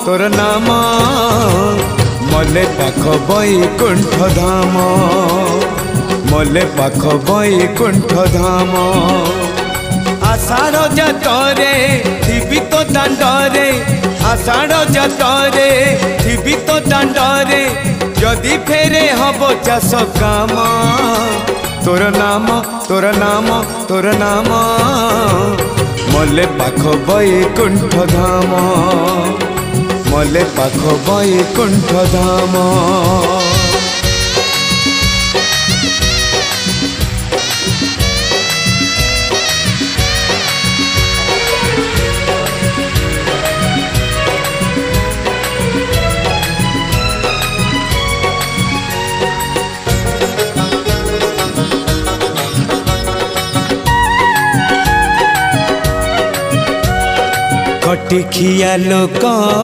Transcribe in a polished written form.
तोर नाम मले पाख बैकुंठ धाम मले पाख बैकुंठ धाम आषाढ़ जातरे थिबी तो दांडरे आषाढ़ जातरे थिबी तो दांडरे जदि फेरे हब चाष काम तोर नाम तोर नाम तोर नाम मले पाख बैकुंठ धाम मले पाख बैकुंठ धाम खटी खिया लोक